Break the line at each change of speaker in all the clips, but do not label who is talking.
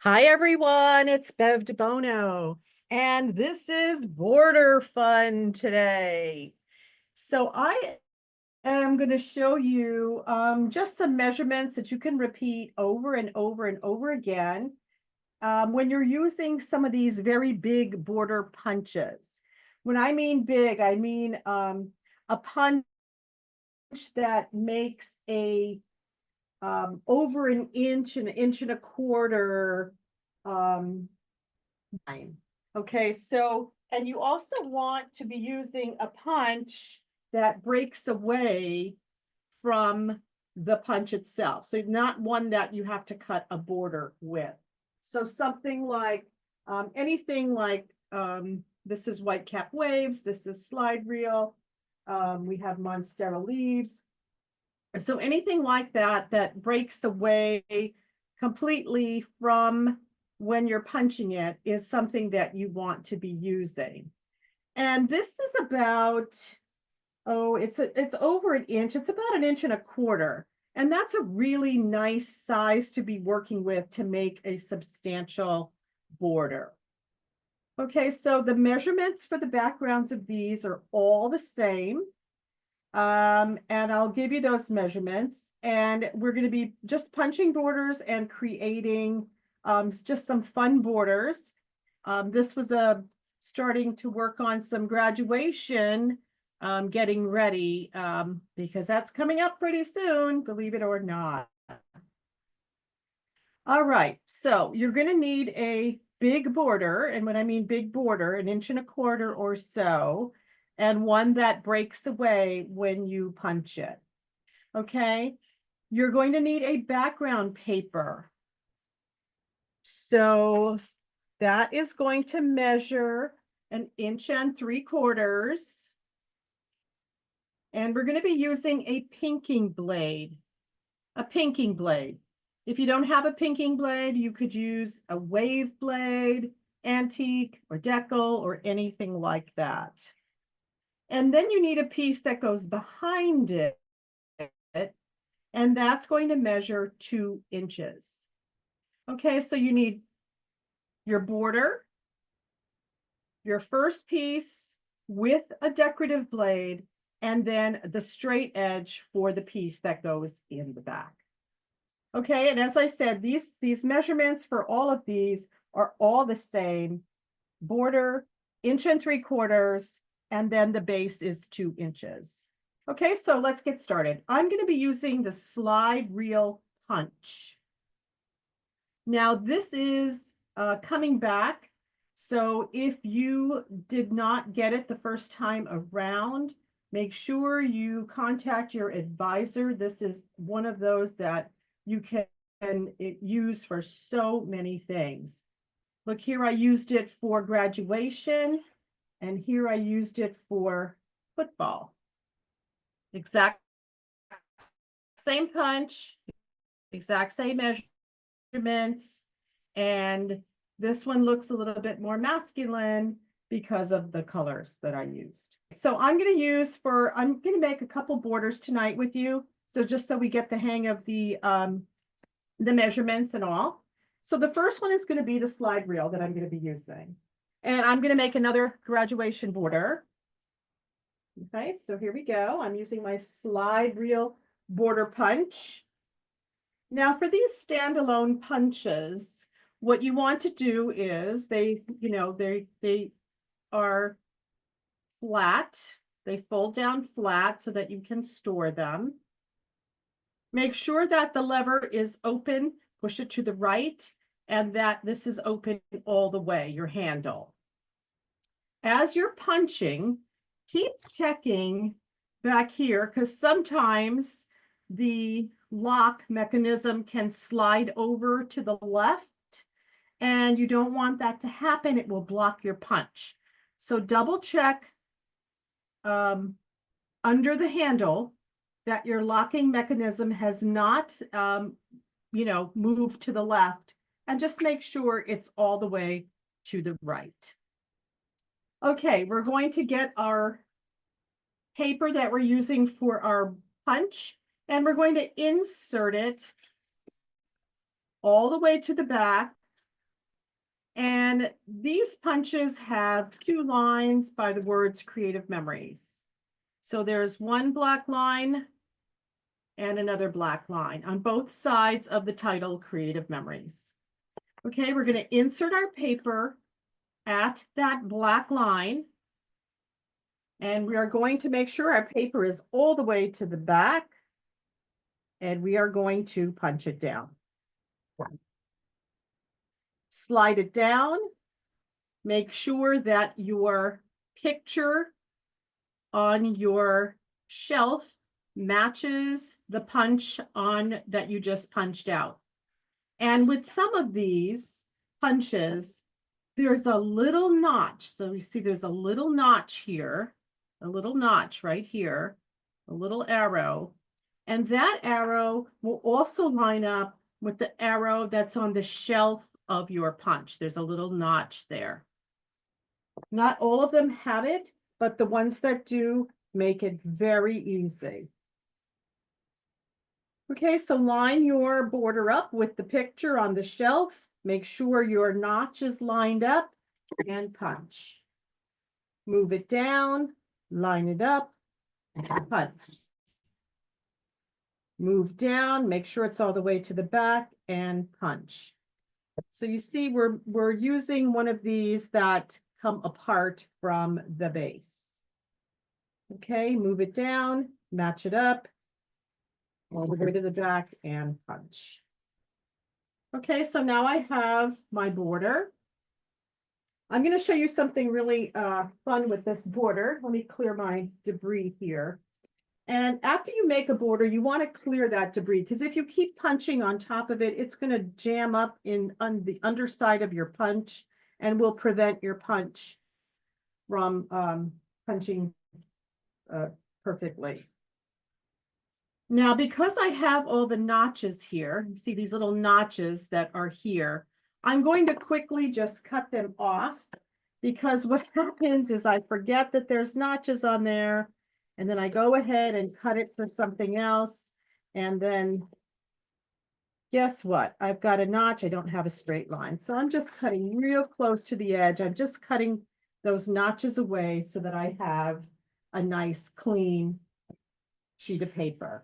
Hi everyone, it's Bev DeBono, and this is Border Fun today. So I am going to show you just some measurements that you can repeat over and over and over again when you're using some of these very big border punches. When I mean big, I mean a punch that makes a over an inch and a quarter um, line. Okay, so, and you also want to be using a punch that breaks away from the punch itself. So not one that you have to cut a border with. So something like anything like this is whitecap waves, this is slide reel, we have monstera leaves. So anything like that that breaks away completely from when you're punching it is something that you want to be using. And this is about, oh, it's over an inch. It's about an inch and a quarter. And that's a really nice size to be working with to make a substantial border. Okay, so the measurements for the backgrounds of these are all the same. And I'll give you those measurements. And we're going to be just punching borders and creating just some fun borders. This was starting to work on some graduation, getting ready because that's coming up pretty soon, believe it or not. All right, so you're going to need a big border. And when I mean big border, an inch and a quarter or so, and one that breaks away when you punch it. Okay, you're going to need a background paper. So that is going to measure an inch and 3/4. And we're going to be using a pinking blade. A pinking blade. If you don't have a pinking blade, you could use a wave blade, antique, or decal, or anything like that. And then you need a piece that goes behind it, and that's going to measure 2 inches. Okay, so you need your border, your first piece with a decorative blade, and then the straight edge for the piece that goes in the back. Okay, and as I said, these measurements for all of these are all the same. Border, inch and 3/4, and then the base is 2 inches. Okay, so let's get started. I'm going to be using the slide reel punch. Now this is coming back. So if you did not get it the first time around, make sure you contact your advisor. This is one of those that you can use for so many things. Look, here I used it for graduation, and here I used it for football. Exact same punch, exact same measurements, and this one looks a little bit more masculine because of the colors that I used. So I'm going to make a couple borders tonight with you. So just so we get the hang of the measurements and all. So the first one is going to be the slide reel that I'm going to be using. And I'm going to make another graduation border. Okay, so here we go. I'm using my slide reel border punch. Now for these standalone punches, what you want to do is they are flat. They fold down flat so that you can store them. Make sure that the lever is open, push it to the right, and that this is open all the way, your handle. As you're punching, keep checking back here because sometimes the lock mechanism can slide over to the left, and you don't want that to happen. It will block your punch. So double check under the handle that your locking mechanism has not, moved to the left, and just make sure it's all the way to the right. Okay, we're going to get our paper that we're using for our punch, and we're going to insert it all the way to the back And these punches have 2 lines by the words creative memories. So there's one black line and another black line on both sides of the title creative memories. Okay, we're going to insert our paper at that black line. And we are going to make sure our paper is all the way to the back. And we are going to punch it down. Slide it down. Make sure that your picture on your shelf matches the punch on that you just punched out. And with some of these punches, there's a little notch. So you see there's a little notch here, a little notch right here, a little arrow. And that arrow will also line up with the arrow that's on the shelf of your punch. There's a little notch there. Not all of them have it, but the ones that do make it very easy. Okay, so line your border up with the picture on the shelf. Make sure your notch is lined up and punch. Move it down, line it up, punch. Move down, make sure it's all the way to the back and punch. So you see we're using one of these that come apart from the base. Okay, move it down, match it up, all the way to the back and punch. Okay, so now I have my border. I'm going to show you something really fun with this border. Let me clear my debris here. And after you make a border, you want to clear that debris because if you keep punching on top of it, it's going to jam up on the underside of your punch and will prevent your punch from punching perfectly. Now, because I have all the notches here, you see these little notches that are here, I'm going to quickly just cut them off because what happens is I forget that there's notches on there. And then I go ahead and cut it for something else. And then guess what? I've got a notch. I don't have a straight line. So I'm just cutting real close to the edge. I'm just cutting those notches away so that I have a nice clean sheet of paper.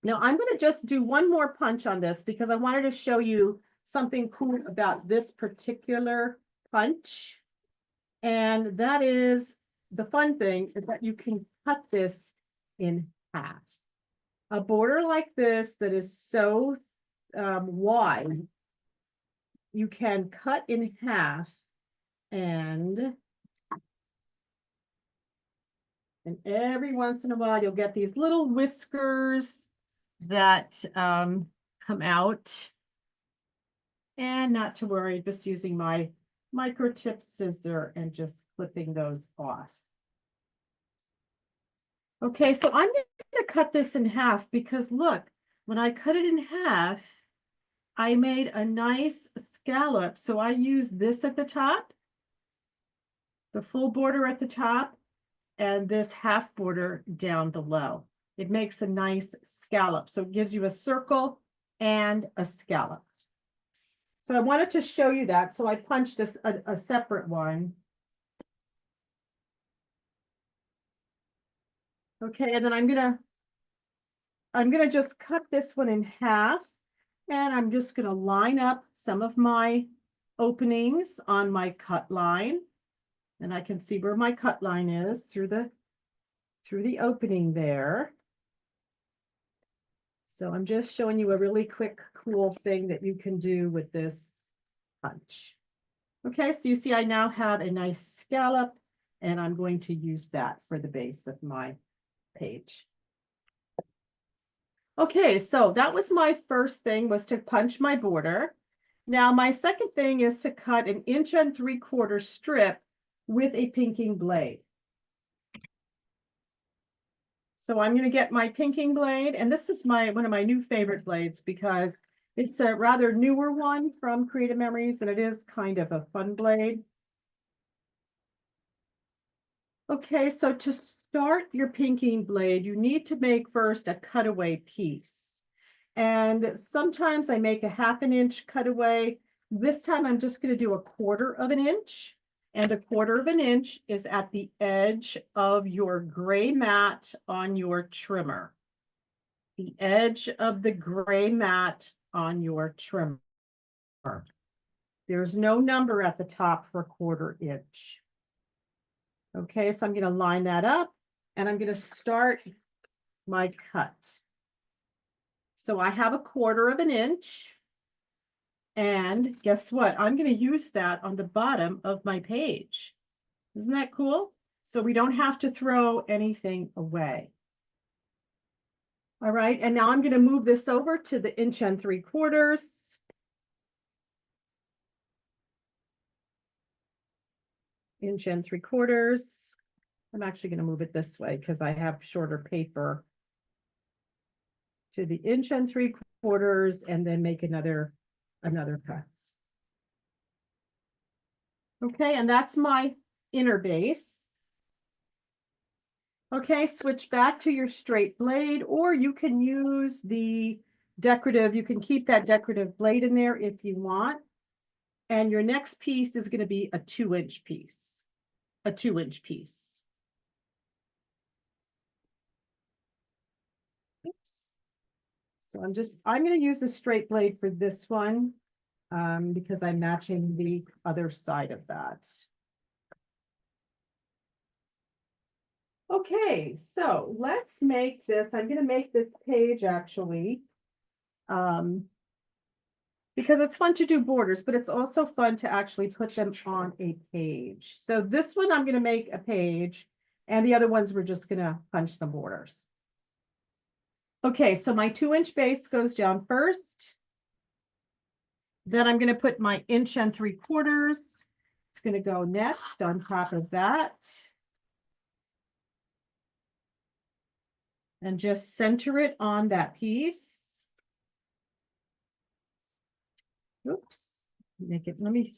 Now I'm going to just do one more punch on this because I wanted to show you something cool about this particular punch. And that is the fun thing is that you can cut this in half. A border like this that is so wide, you can cut in half and every once in a while you'll get these little whiskers that come out. And not to worry, just using my microtip scissor and just clipping those off. Okay, so I'm going to cut this in half because look, when I cut it in half, I made a nice scallop. So I use this at the top, the full border at the top, and this half border down below. It makes a nice scallop. So it gives you a circle and a scallop. So I wanted to show you that. So I punched a separate one. Okay, and then I'm gonna just cut this one in half, and I'm just gonna line up some of my openings on my cut line, and I can see where my cut line is through the opening there. So I'm just showing you a really quick, cool thing that you can do with this punch. Okay, so you see I now have a nice scallop, and I'm going to use that for the base of my page. Okay, so that was my first thing, was to punch my border. Now my second thing is to cut an 1 3/4 inch strip with a pinking blade. So I'm going to get my pinking blade, and this is one of my new favorite blades because it's a rather newer one from Creative Memories, and it is kind of a fun blade. Okay, so to start your pinking blade, you need to make first a cutaway piece. And sometimes I make a 1/2 inch cutaway. This time I'm just going to do 1/4 of an inch, and 1/4 of an inch is at the edge of your gray mat on your trimmer. The edge of the gray mat on your trimmer. There's no number at the top for 1/4 inch. Okay, so I'm going to line that up and I'm going to start my cut. So I have 1/4 of an inch. And guess what? I'm going to use that on the bottom of my page. Isn't that cool? So we don't have to throw anything away. All right, and now I'm going to move this over to the 1 3/4 inches. 1 3/4 inches. I'm actually going to move it this way because I have shorter paper. To the 1 3/4 inches and then make another cut. Okay, and that's my inner base. Okay, switch back to your straight blade, or you can use the decorative. You can keep that decorative blade in there if you want. And your next piece is going to be a 2-inch piece, a 2-inch piece. Oops. So I'm going to use the straight blade for this one because I'm matching the other side of that. Okay, so let's make this. I'm going to make this page actually because it's fun to do borders, but it's also fun to actually put them on a page. So this one, I'm going to make a page, and the other ones, we're just going to punch some borders. Okay, so my 2-inch base goes down first. Then I'm going to put my 1 3/4 inches. It's going to go next on top of that. And just center it on that piece. Oops, let me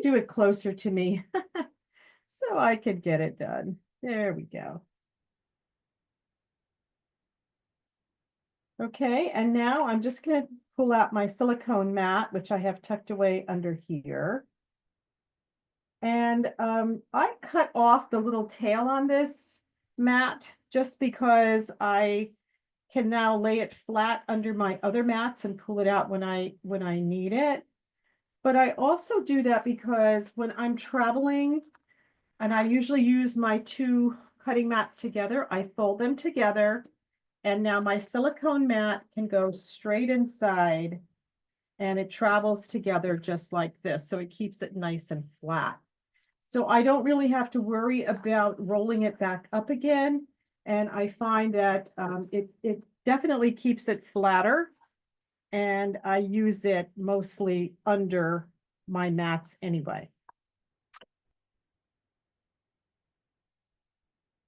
do it closer to me so I could get it done. There we go. Okay, and now I'm just going to pull out my silicone mat, which I have tucked away under here. And I cut off the little tail on this mat just because I can now lay it flat under my other mats and pull it out when I need it. But I also do that because when I'm traveling, and I usually use my 2 cutting mats together, I fold them together, and now my silicone mat can go straight inside and it travels together just like this. So it keeps it nice and flat. So I don't really have to worry about rolling it back up again. And I find that it definitely keeps it flatter. And I use it mostly under my mats anyway.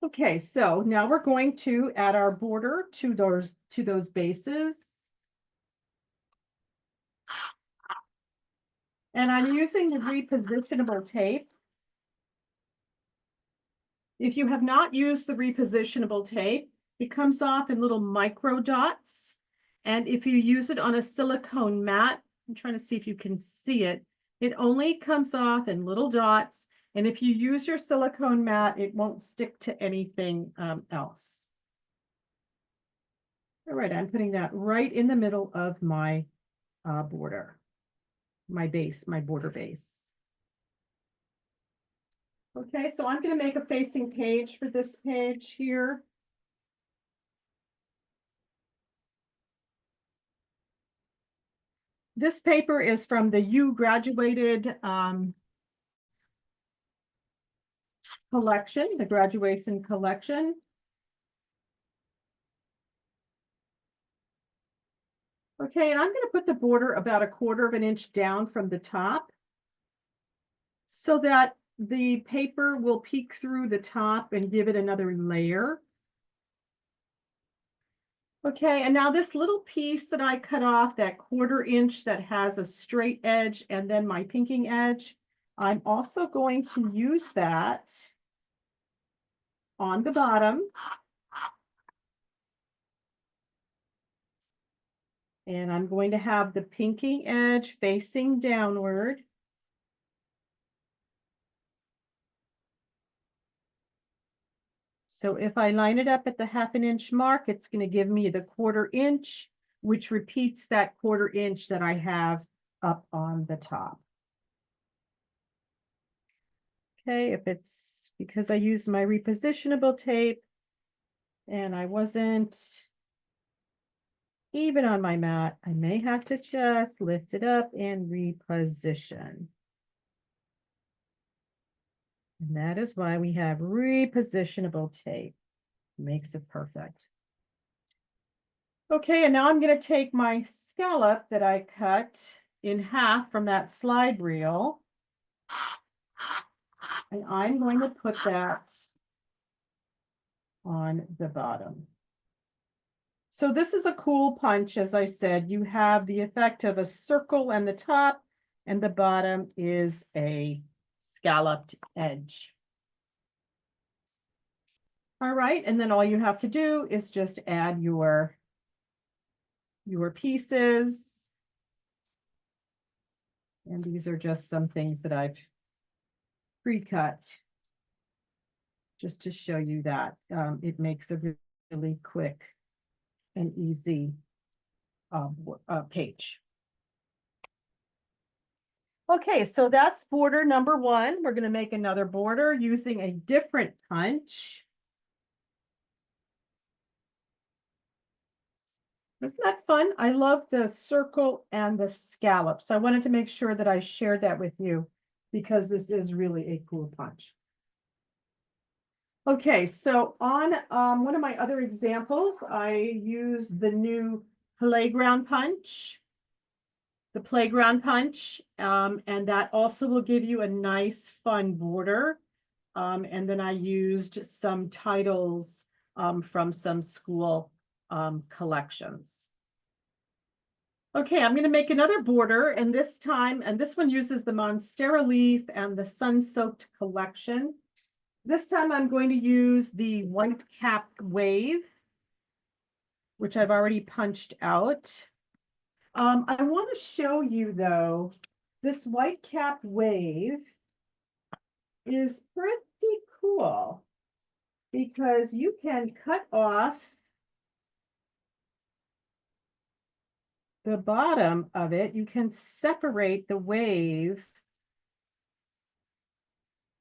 Okay, so now we're going to add our border to those bases. And I'm using the repositionable tape. If you have not used the repositionable tape, it comes off in little micro dots. And if you use it on a silicone mat, I'm trying to see if you can see it, it only comes off in little dots. And if you use your silicone mat, it won't stick to anything else. All right, I'm putting that right in the middle of my border, my base, my border base. Okay, so I'm going to make a facing page for this page here. This paper is from the You Graduated collection, the graduation collection. Okay, and I'm going to put the border about 1/4 of an inch down from the top so that the paper will peek through the top and give it another layer. Okay, and now this little piece that I cut off, that 1/4 inch that has a straight edge and then my pinking edge, I'm also going to use that on the bottom. And I'm going to have the pinking edge facing downward. So if I line it up at the 1/2 inch mark, it's going to give me the 1/4 inch, which repeats that 1/4 inch that I have up on the top. Okay, if it's because I used my repositionable tape and I wasn't even on my mat, I may have to just lift it up and reposition. And that is why we have repositionable tape. Makes it perfect. Okay, and now I'm going to take my scallop that I cut in half from that slide reel, and I'm going to put that on the bottom. So this is a cool punch. As I said, you have the effect of a circle on the top, and the bottom is a scalloped edge. All right, and then all you have to do is just add your pieces. And these are just some things that I've pre-cut just to show you that it makes a really quick and easy page. Okay, so that's border number 1. We're going to make another border using a different punch. Isn't that fun? I love the circle and the scallops. So I wanted to make sure that I shared that with you because this is really a cool punch. Okay, so on one of my other examples, I use the new playground punch, and that also will give you a nice fun border. And then I used some titles from some school collections. Okay, I'm going to make another border, and this one uses the Monstera leaf and the sun-soaked collection. This time I'm going to use the white cap wave, which I've already punched out. I want to show you though, this white cap wave is pretty cool because you can cut off the bottom of it. You can separate the wave.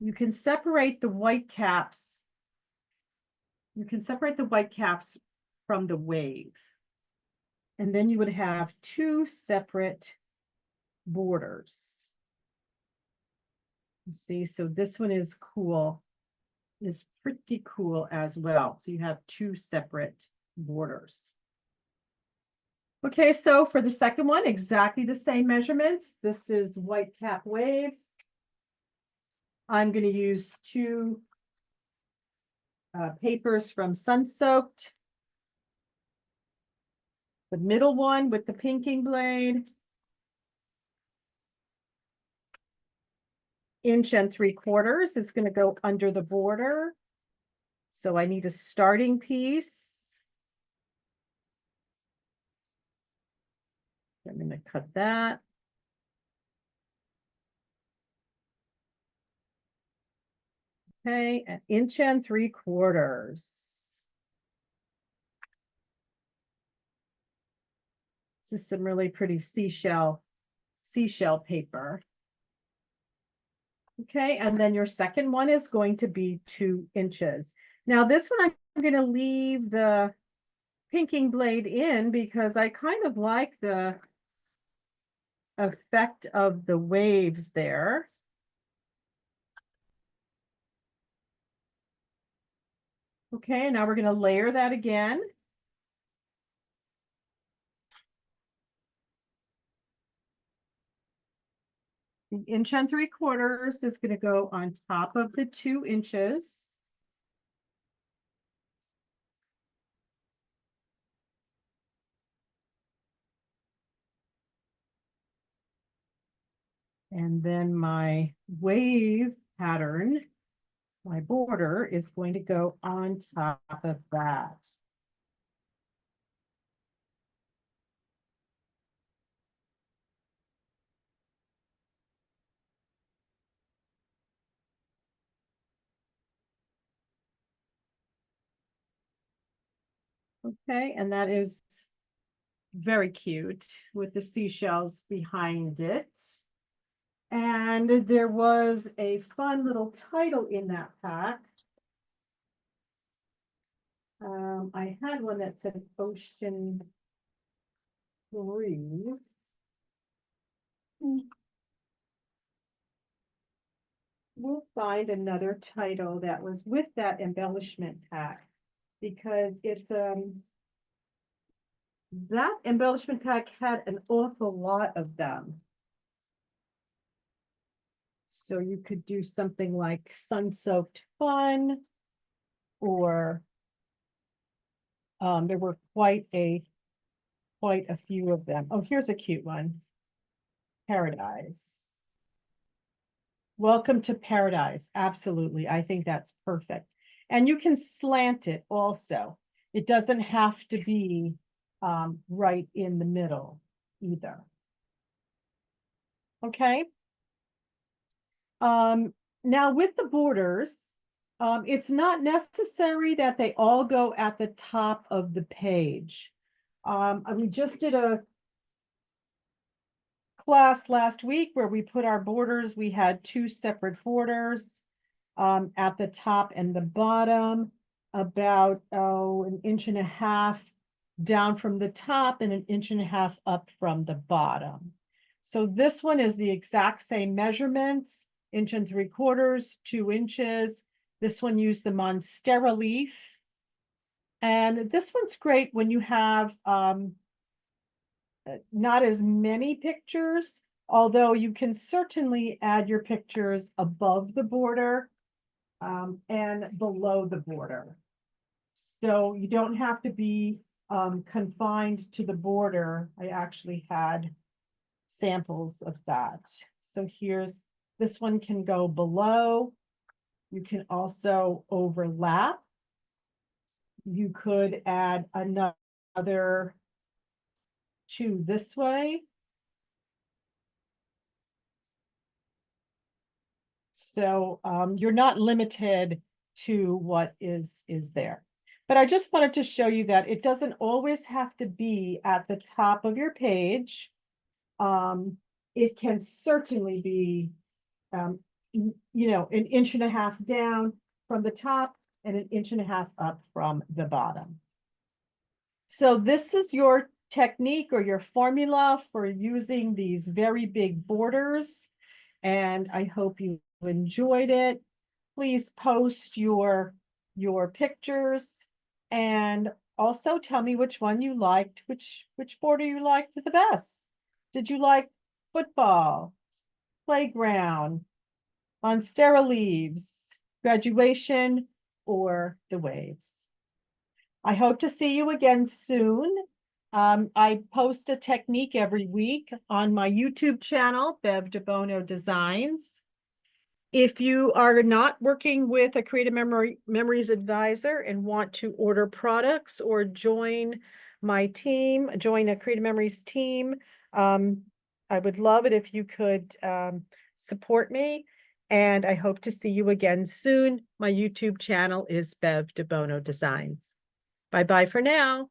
You can separate the white caps. You can separate the white caps from the wave. And then you would have 2 separate borders. You see, so this one is cool, is pretty cool as well. So you have 2 separate borders. Okay, so for the second one, exactly the same measurements. This is white cap waves. I'm going to use 2 papers from Sun-Soaked. The middle one with the pinking blade. 1 3/4 is going to go under the border. So I need a starting piece. I'm going to cut that. Okay, 1 3/4. This is some really pretty seashell paper. Okay, and then your second one is going to be 2 inches. Now this one I'm going to leave the pinking blade in because I kind of like the effect of the waves there. Okay, now we're going to layer that again. The 1 3/4 is going to go on top of the 2 inches. And then my wave pattern, my border is going to go on top of that. Okay, and that is very cute with the seashells behind it. And there was a fun little title in that pack. I had one that said Ocean Breeze. We'll find another title that was with that embellishment pack because it's that embellishment pack had an awful lot of them. So you could do something like sun-soaked fun, or there were quite a few of them. Oh, here's a cute one. Paradise. Welcome to paradise. Absolutely. I think that's perfect. And you can slant it also. It doesn't have to be right in the middle either. Okay. Now with the borders, it's not necessary that they all go at the top of the page. We just did a class last week where we put our borders. We had two separate borders at the top and the bottom, about an inch and a half down from the top and an inch and a half up from the bottom. So this one is the exact same measurements, 1 3/4, 2 inches. This one used the Monstera leaf. And this one's great when you have not as many pictures, although you can certainly add your pictures above the border and below the border. So you don't have to be confined to the border. I actually had samples of that. So here's, this one can go below. You can also overlap. You could add another two this way. So you're not limited to what is there. But I just wanted to show you that it doesn't always have to be at the top of your page. It can certainly be, you know, an inch and a half down from the top and an inch and a half up from the bottom. So this is your technique or your formula for using these very big borders. And I hope you enjoyed it. Please post your pictures and also tell me which one you liked, which border you liked the best. Did you like football, playground, monstera leaves, graduation, or the waves? I hope to see you again soon. I post a technique every week on my YouTube channel, Bev DeBono Designs. If you are not working with a Creative Memories advisor and want to order products or join my team, join a Creative Memories team, I would love it if you could support me. And I hope to see you again soon. My YouTube channel is Bev DeBono Designs. Bye-bye for now.